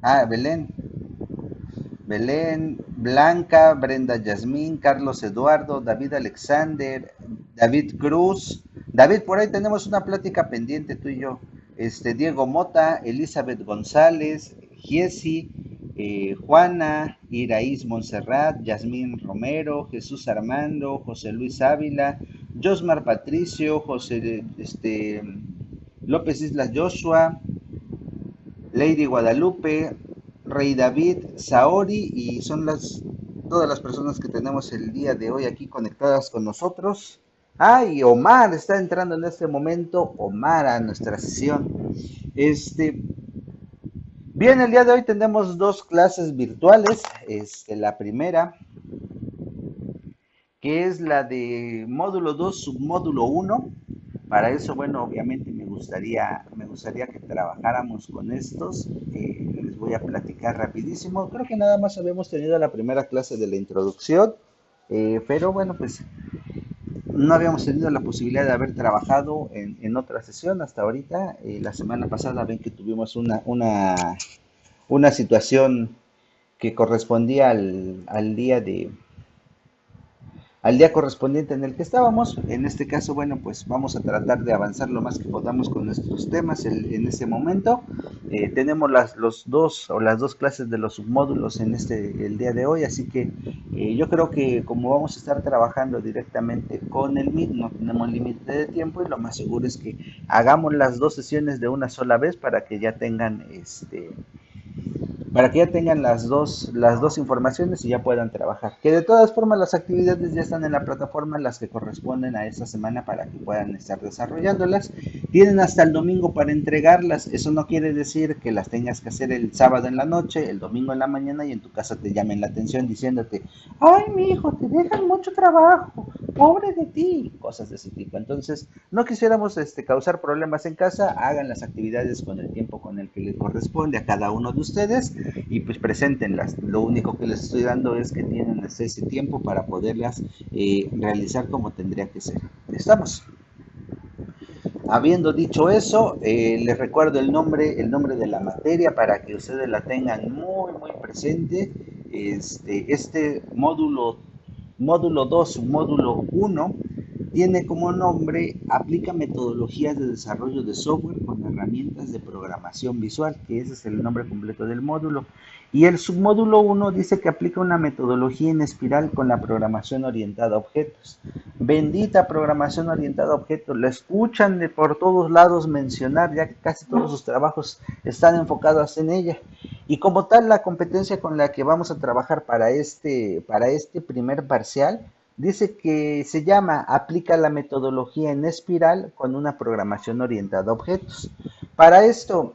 Ah, Belén. Belén, Blanca, Brenda Yasmín, Carlos Eduardo, David Alexander, David Cruz. David, por ahí tenemos una plática pendiente tú y yo. Diego Mota, Elizabeth González, Giesi, Juana, Iraíz Montserrat, Yasmín Romero, Jesús Armando, José Luis Ávila, Josmar Patricio, José López Islas Joshua, Lady Guadalupe, Rey David, Saori y son todas las personas que tenemos el día de hoy aquí conectadas con nosotros. Ah, y Omar está entrando en este momento, Omar a nuestra sesión. Este, Bien, el día de hoy tenemos dos clases virtuales. La primera, que es la de módulo 2 submódulo uno. Para eso, bueno, obviamente me gustaría que trabajáramos con estos. Les voy a platicar rapidísimo. Creo que nada más habíamos tenido la primera clase de la introducción, pero bueno, pues no habíamos tenido la posibilidad de haber trabajado en otra sesión hasta ahorita. La semana pasada ven que tuvimos una situación que correspondía al día correspondiente en el que estábamos. En este caso, bueno, pues vamos a tratar de avanzar lo más que podamos con nuestros temas en este momento. Tenemos las dos clases de los submódulos el día de hoy, así que yo creo que como vamos a estar trabajando directamente con el Meet, no tenemos límite de tiempo y lo más seguro es que hagamos las dos sesiones de una sola vez para que ya tengan las dos informaciones y ya puedan trabajar. Que de todas formas las actividades ya están en la plataforma, las que corresponden a esta semana para que puedan estar desarrollándolas. Tienen hasta el domingo para entregarlas. Eso no quiere decir que las tengas que hacer el sábado en la noche, el domingo en la mañana y en tu casa te llamen la atención diciéndote, ay, mi hijo, te dejan mucho trabajo, pobre de ti, cosas de ese tipo. Entonces, no quisiéramos causar problemas en casa, hagan las actividades con el tiempo con el que les corresponde a cada uno de ustedes y pues preséntenlas. Lo único que les estoy dando es que tienen ese tiempo para poderlas realizar como tendría que ser. ¿Estamos? Habiendo dicho eso, les recuerdo el nombre de la materia para que ustedes la tengan muy, muy presente. Este módulo 2 módulo uno tiene como nombre Aplica metodologías de desarrollo de software con herramientas de programación visual, que ese es el nombre completo del módulo. Y el submódulo uno dice que aplica una metodología en espiral con la programación orientada a objetos. Bendita programación orientada a objetos, la escuchan de por todos lados mencionar, ya que casi todos sus trabajos están enfocados en ella. Y como tal, la competencia con la que vamos a trabajar para este primer parcial dice que se llama Aplica la metodología en espiral con una programación orientada a objetos. Para esto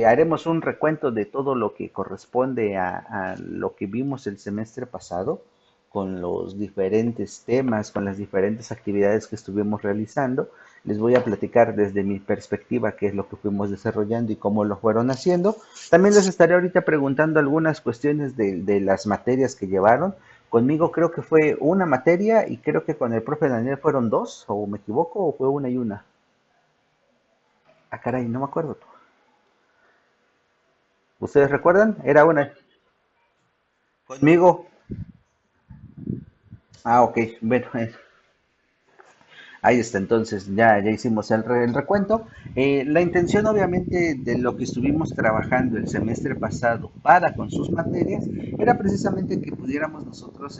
haremos un recuento de todo lo que corresponde a lo que vimos el semestre pasado, con los diferentes temas, con las diferentes actividades que estuvimos realizando. Les voy a platicar desde mi perspectiva qué es lo que fuimos desarrollando y cómo lo fueron haciendo. También les estaré ahorita preguntando algunas cuestiones de las materias que llevaron. Conmigo creo que fue una materia y creo que con el profe Daniel fueron dos, o me equivoco, o fue una y una. Ah, caray, no me acuerdo. ¿Ustedes recuerdan? Era una. Conmigo. Ah, ok. Bueno, ahí está, entonces ya hicimos el recuento. La intención obviamente de lo que estuvimos trabajando el semestre pasado para con sus materias era precisamente que pudiéramos nosotros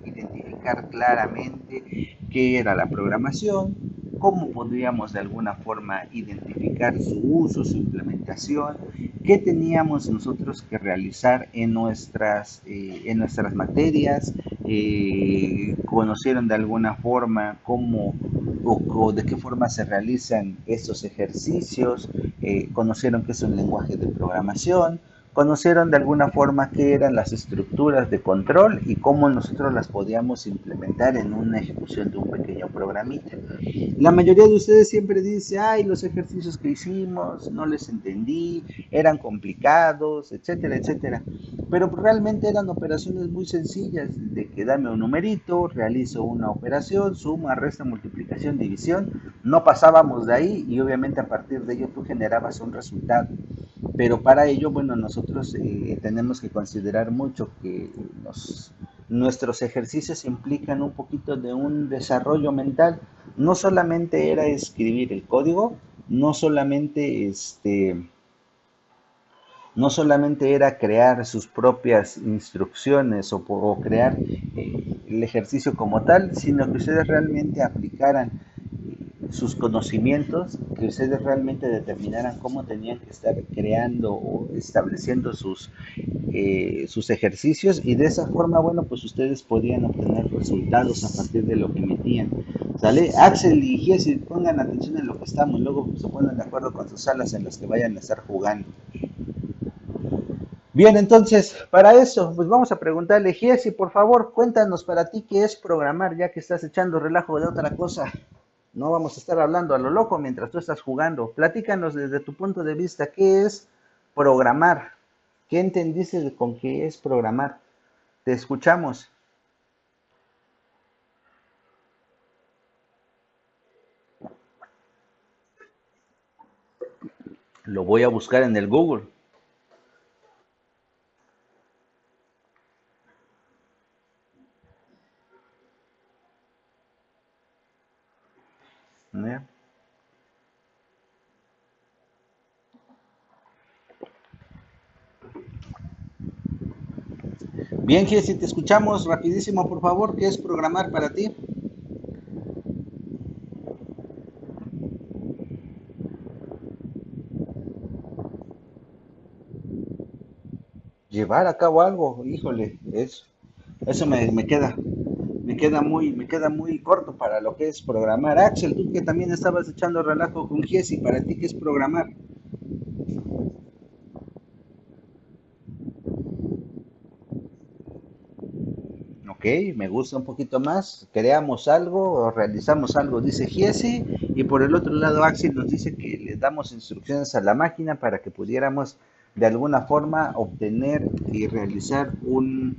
identificar claramente qué era la programación, cómo podríamos de alguna forma identificar su uso, su implementación, qué teníamos nosotros que realizar en nuestras materias, conocieron de alguna forma cómo o de qué forma se realizan estos ejercicios, conocieron qué es un lenguaje de programación, conocieron de alguna forma qué eran las estructuras de control y cómo nosotros las podíamos implementar en una ejecución de un pequeño programita. La mayoría de ustedes siempre dice, ay, los ejercicios que hicimos no les entendí, eran complicados, etcétera, etcétera. Pero realmente eran operaciones muy sencillas, de que dame un numerito, realizo una operación, suma, resta, multiplicación, división, no pasábamos de ahí y obviamente a partir de ello tú generabas un resultado. Pero para ello, bueno, nosotros tenemos que considerar mucho que nuestros ejercicios implican un poquito de un desarrollo mental. No solamente era escribir el código, no solamente no solamente era crear sus propias instrucciones o crear el ejercicio como tal, sino que ustedes realmente aplicaran sus conocimientos, que ustedes realmente determinaran cómo tenían que estar creando o estableciendo sus ejercicios y de esa forma, bueno, pues ustedes podían obtener resultados a partir de lo que metían. ¿Sale? Axel y Jesse, pongan atención en lo que estamos, luego se ponen de acuerdo con sus salas en las que vayan a estar jugando. Bien, entonces, para eso, pues vamos a preguntarle, Jessy, por favor, cuéntanos para ti qué es programar, ya que estás echando relajo de otra cosa. No vamos a estar hablando a lo loco mientras tú estás jugando. Platícanos desde tu punto de vista, ¿qué es programar? ¿Qué entendiste con qué es programar? Te escuchamos. Lo voy a buscar en el Google. ¿Eh? Bien, Jessy, te escuchamos rapidísimo, por favor. ¿Qué es programar para ti? Llevar a cabo algo, híjole, eso me queda muy corto para lo que es programar. Axel, tú que también estabas echando relajo con Jessy, para ti qué es programar. Ok, me gusta un poquito más. Creamos algo o realizamos algo, dice Jesse. Y por el otro lado, Axel nos dice que le damos instrucciones a la máquina para que pudiéramos de alguna forma obtener y realizar una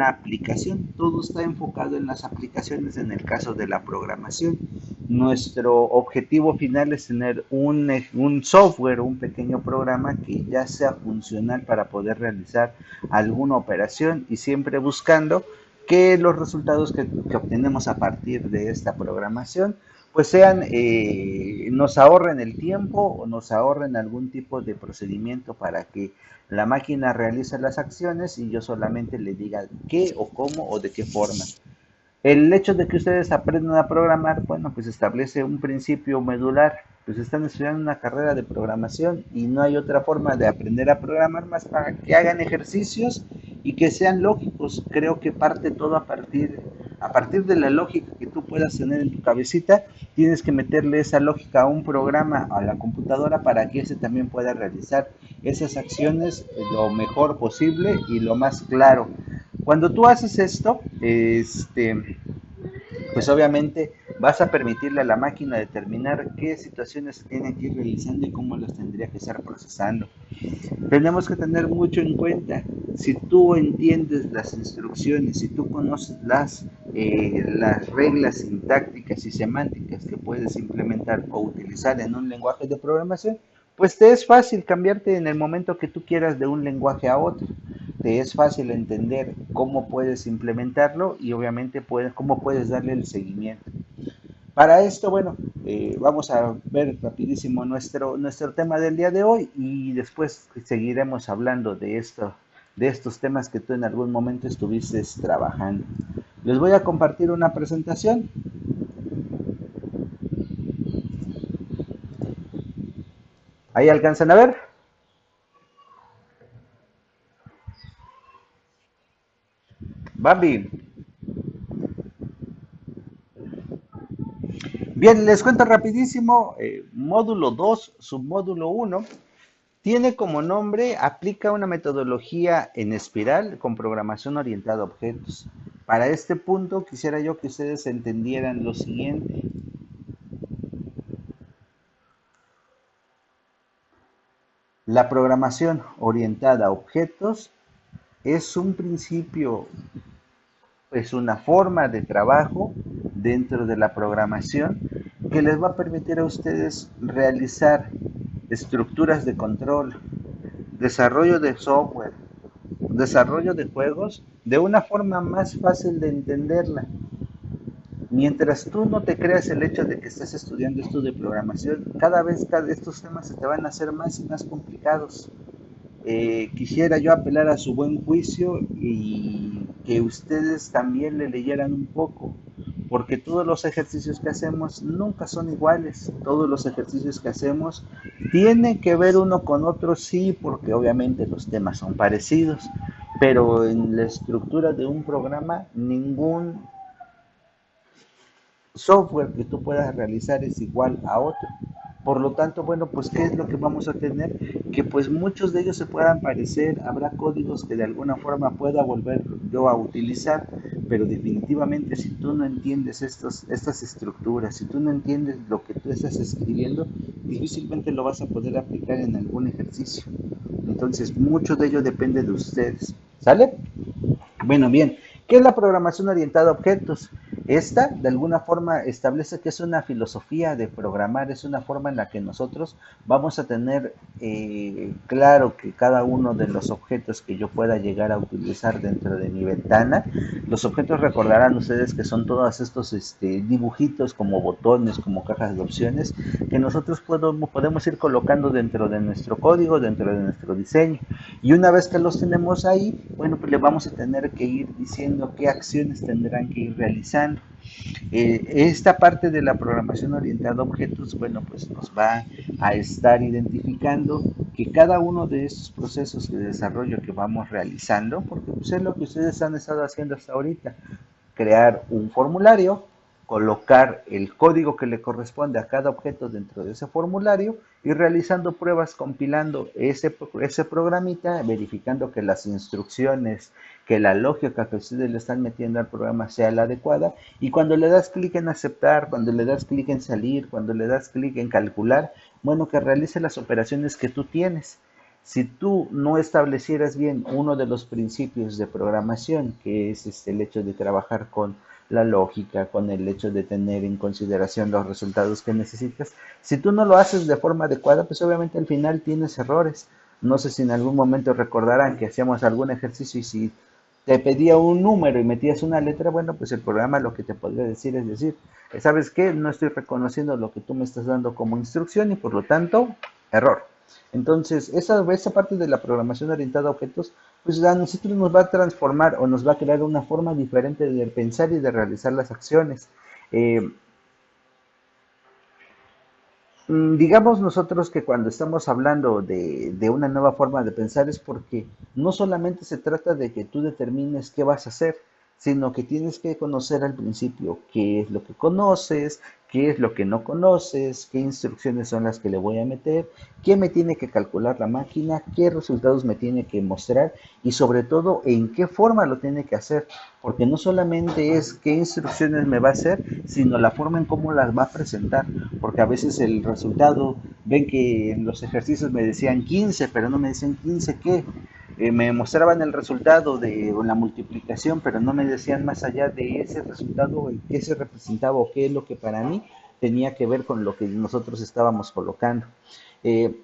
aplicación. Todo está enfocado en las aplicaciones en el caso de la programación. Nuestro objetivo final es tener un software, un pequeño programa que ya sea funcional para poder realizar alguna operación y siempre buscando que los resultados que obtenemos a partir de esta programación pues nos ahorren el tiempo o nos ahorren algún tipo de procedimiento para que la máquina realice las acciones y yo solamente le diga qué o cómo o de qué forma. El hecho de que ustedes aprendan a programar, bueno, pues establece un principio medular. Pues están estudiando una carrera de programación y no hay otra forma de aprender a programar más para que hagan ejercicios y que sean lógicos. Creo que parte todo a partir de la lógica que tú puedas tener en tu cabecita, tienes que meterle esa lógica a un programa, a la computadora, para que ese también pueda realizar esas acciones lo mejor posible y lo más claro. Cuando tú haces esto, pues obviamente vas a permitirle a la máquina determinar qué situaciones se tienen que ir realizando y cómo las tendría que estar procesando. Tenemos que tener mucho en cuenta, si tú entiendes las instrucciones, si tú conoces las reglas sintácticas y semánticas que puedes implementar o utilizar en un lenguaje de programación, pues te es fácil cambiarte en el momento que tú quieras de un lenguaje a otro. Te es fácil entender cómo puedes implementarlo y obviamente cómo puedes darle el seguimiento. Para esto, bueno, vamos a ver rapidísimo nuestro tema del día de hoy y después seguiremos hablando de estos temas que tú en algún momento estuviste trabajando. Les voy a compartir una presentación. Ahí alcanzan a ver. Bambi. Bien, les cuento rapidísimo. Módulo 2, submódulo 1. Tiene como nombre, aplica una metodología en espiral con programación orientada a objetos. Para este punto quisiera yo que ustedes entendieran lo siguiente. La programación orientada a objetos es un principio, es una forma de trabajo dentro de la programación que les va a permitir a ustedes realizar estructuras de control, desarrollo de software, desarrollo de juegos de una forma más fácil de entenderla. Mientras tú no te creas el hecho de que estés estudiando esto de programación, cada vez estos temas se te van a hacer más y más complicados. Quisiera yo apelar a su buen juicio y que ustedes también le leyeran un poco, porque todos los ejercicios que hacemos nunca son iguales, todos los ejercicios que hacemos tienen que ver uno con otro, sí, porque obviamente los temas son parecidos, pero en la estructura de un programa ningún software que tú puedas realizar es igual a otro. Por lo tanto, bueno, pues ¿qué es lo que vamos a tener? Que pues muchos de ellos se puedan parecer, habrá códigos que de alguna forma pueda volver yo a utilizar, pero definitivamente si tú no entiendes estas estructuras, si tú no entiendes lo que tú estás escribiendo, difícilmente lo vas a poder aplicar en algún ejercicio. Entonces, mucho de ello depende de ustedes. ¿Sale? Bueno, bien, ¿qué es la programación orientada a objetos? Esta, de alguna forma, establece que es una filosofía de programar, es una forma en la que nosotros vamos a tener claro que cada uno de los objetos que yo pueda llegar a utilizar dentro de mi ventana, los objetos recordarán ustedes que son todos estos dibujitos como botones, como cajas de opciones, que nosotros podemos ir colocando dentro de nuestro código, dentro de nuestro diseño. Y una vez que los tenemos ahí, bueno, pues le vamos a tener que ir diciendo qué acciones tendrán que ir realizando. Esta parte de la programación orientada a objetos, bueno, pues nos va a estar identificando que cada uno de estos procesos de desarrollo que vamos realizando, porque pues es lo que ustedes han estado haciendo hasta ahorita, crear un formulario, colocar el código que le corresponde a cada objeto dentro de ese formulario y realizando pruebas compilando ese programita, verificando que las instrucciones, que la lógica que ustedes le están metiendo al programa sea la adecuada, y cuando le das clic en aceptar, cuando le das clic en salir, cuando le das clic en calcular, bueno, que realice las operaciones que tú tienes. Si tú no establecieras bien uno de los principios de programación, que es el hecho de trabajar con la lógica, con el hecho de tener en consideración los resultados que necesitas, si tú no lo haces de forma adecuada, pues obviamente al final tienes errores. No sé si en algún momento recordarán que hacíamos algún ejercicio y si te pedía un número y metías una letra, bueno, pues el programa lo que te podría decir es decir, ¿sabes qué? No estoy reconociendo lo que tú me estás dando como instrucción y por lo tanto, error. Entonces, esa parte de la programación orientada a objetos, pues a nosotros nos va a transformar o nos va a crear una forma diferente de pensar y de realizar las acciones. Eh, Digamos nosotros que cuando estamos hablando de una nueva forma de pensar es porque no solamente se trata de que tú determines qué vas a hacer, sino que tienes que conocer al principio qué es lo que conoces, qué es lo que no conoces, qué instrucciones son las que le voy a meter, qué me tiene que calcular la máquina, qué resultados me tiene que mostrar y sobre todo en qué forma lo tiene que hacer, porque no solamente es qué instrucciones me va a hacer, sino la forma en cómo las va a presentar, porque a veces el resultado, ven que en los ejercicios me decían 15, pero no me decían 15 qué, me mostraban el resultado de la multiplicación, pero no me decían más allá de ese resultado, qué se representaba o qué es lo que para mí tenía que ver con lo que nosotros estábamos colocando. Eh,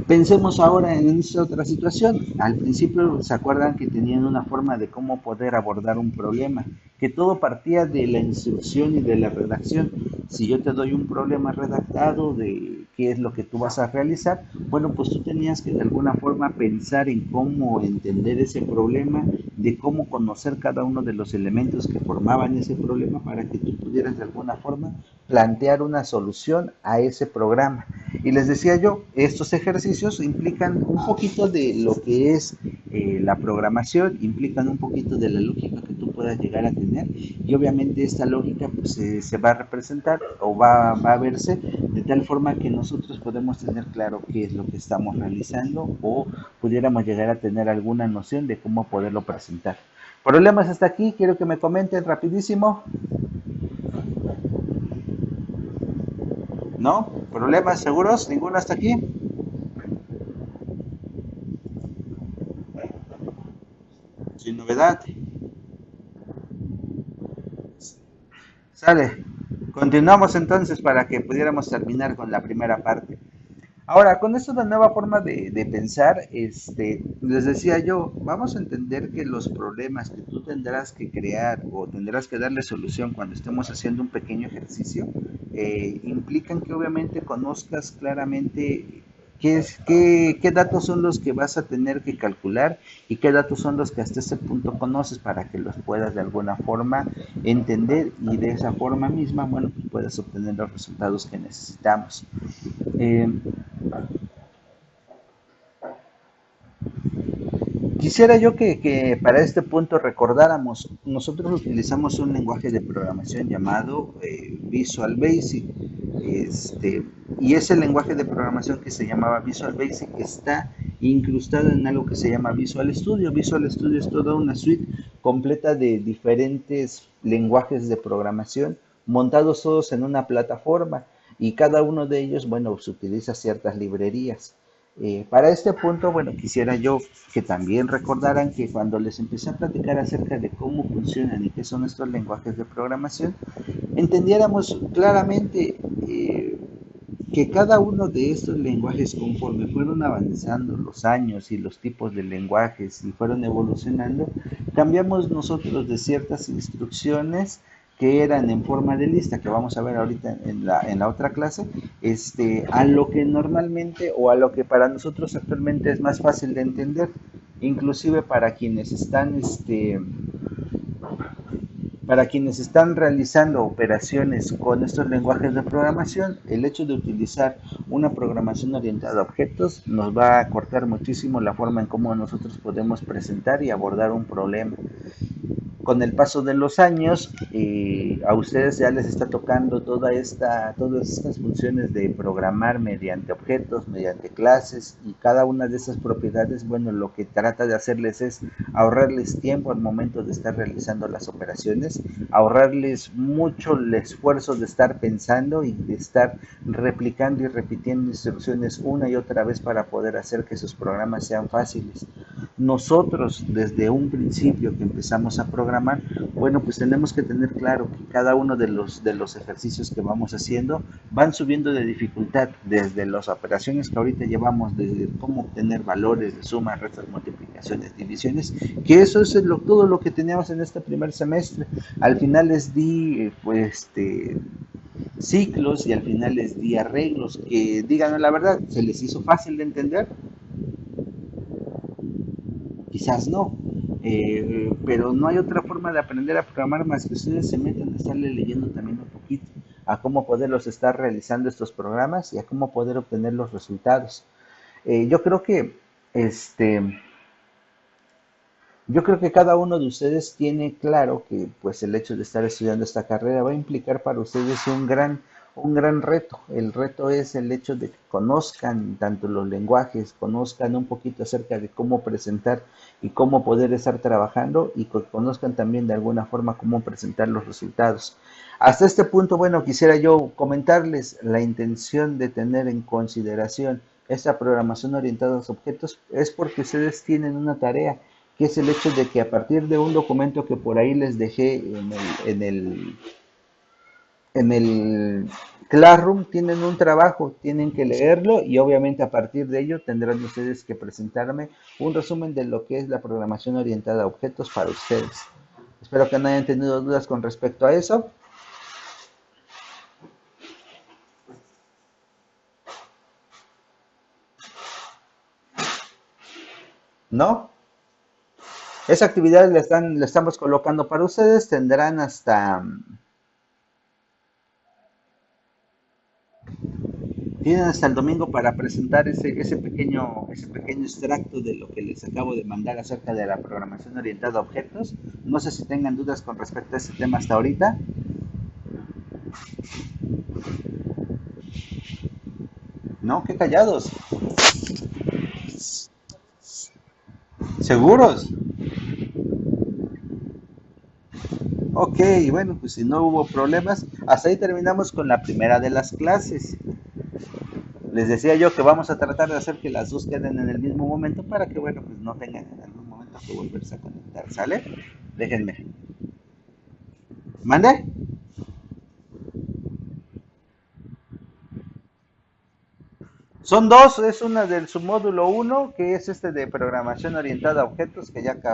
Pensemos ahora en esta otra situación. Al principio se acuerdan que tenían una forma de cómo poder abordar un problema, que todo partía de la instrucción y de la redacción. Si yo te doy un problema redactado de qué es lo que tú vas a realizar, bueno, pues tú tenías que de alguna forma pensar en cómo entender ese problema, de cómo conocer cada uno de los elementos que formaban ese problema para que tú pudieras de alguna forma plantear una solución a ese programa. Y les decía yo, estos ejercicios implican un poquito de lo que es la programación, implican un poquito de la lógica que tú puedas llegar a tener y obviamente esta lógica pues, se va a representar o va a verse de tal forma que nosotros podemos tener claro qué es lo que estamos realizando o pudiéramos llegar a tener alguna noción de cómo poderlo presentar. ¿Problemas hasta aquí? Quiero que me comenten rapidísimo. ¿No? ¿Problemas seguros? ¿Ninguno hasta aquí? Sin novedad. Sale. Continuamos entonces para que pudiéramos terminar con la primera parte. Ahora, con esto de nueva forma de pensar, les decía yo, vamos a entender que los problemas que tú tendrás que crear o tendrás que darle solución cuando estemos haciendo un pequeño ejercicio, implican que obviamente conozcas claramente qué datos son los que vas a tener que calcular y qué datos son los que hasta ese punto conoces para que los puedas de alguna forma entender y de esa forma misma, bueno, pues puedas obtener los resultados que necesitamos. Eh, Quisiera yo que para este punto recordáramos, nosotros utilizamos un lenguaje de programación llamado Visual Basic, este, y ese lenguaje de programación que se llamaba Visual Basic está incrustado en algo que se llama Visual Studio. Visual Studio es toda una suite completa de diferentes lenguajes de programación montados todos en una plataforma y cada uno de ellos, bueno, se utiliza ciertas librerías. Para este punto, bueno, quisiera yo que también recordaran que cuando les empecé a platicar acerca de cómo funcionan y qué son estos lenguajes de programación, entendiéramos claramente que cada uno de estos lenguajes, conforme fueron avanzando los años y los tipos de lenguajes y fueron evolucionando, cambiamos nosotros de ciertas instrucciones que eran en forma de lista, que vamos a ver ahorita en la otra clase, a lo que normalmente o a lo que para nosotros actualmente es más fácil de entender, inclusive para quienes están realizando operaciones con estos lenguajes de programación, el hecho de utilizar una programación orientada a objetos nos va a cortar muchísimo la forma en cómo nosotros podemos presentar y abordar un problema. Con el paso de los años, a ustedes ya les está tocando todas estas funciones de programar mediante objetos, mediante clases, y cada una de esas propiedades, bueno, lo que trata de hacerles es ahorrarles tiempo al momento de estar realizando las operaciones, ahorrarles mucho el esfuerzo de estar pensando y de estar replicando y repitiendo instrucciones una y otra vez para poder hacer que sus programas sean fáciles. Nosotros, desde un principio que empezamos a programar, bueno, pues tenemos que tener claro que cada uno de los ejercicios que vamos haciendo van subiendo de dificultad, desde las operaciones que ahorita llevamos, desde cómo obtener valores de sumas, restas, multiplicaciones, divisiones, que eso es todo lo que teníamos en este primer semestre. Al final les di, ciclos y al final les di arreglos que, díganme la verdad, se les hizo fácil de entender. Quizás no, pero no hay otra forma de aprender a programar más que ustedes se metan a estarle leyendo también un poquito a cómo poderlos estar realizando estos programas y a cómo poder obtener los resultados. Yo creo que este, yo creo que cada uno de ustedes tiene claro que pues el hecho de estar estudiando esta carrera va a implicar para ustedes un gran reto. El reto es el hecho de que conozcan tanto los lenguajes, conozcan un poquito acerca de cómo presentar y cómo poder estar trabajando y que conozcan también de alguna forma cómo presentar los resultados. Hasta este punto, bueno, quisiera yo comentarles la intención de tener en consideración esta programación orientada a los objetos es porque ustedes tienen una tarea que es el hecho de que a partir de un documento que por ahí les dejé en el Classroom, tienen un trabajo, tienen que leerlo y obviamente a partir de ello tendrán ustedes que presentarme un resumen de lo que es la programación orientada a objetos para ustedes. Espero que no hayan tenido dudas con respecto a eso. ¿No? Esa actividad la estamos colocando para ustedes. Tienen hasta el domingo para presentar ese pequeño extracto de lo que les acabo de mandar acerca de la programación orientada a objetos. No sé si tengan dudas con respecto a este tema hasta ahorita. No, qué callados. ¿Seguros? Ok, bueno, pues si no hubo problemas, hasta ahí terminamos con la primera de las clases. Les decía yo que vamos a tratar de hacer que las dos queden en el mismo momento para que, bueno, pues no tengan en algún momento que volverse a conectar, ¿sale? Déjenme. ¿Mande? Son dos, es una del submódulo uno que es este de programación orientada a objetos, que ya acabamos.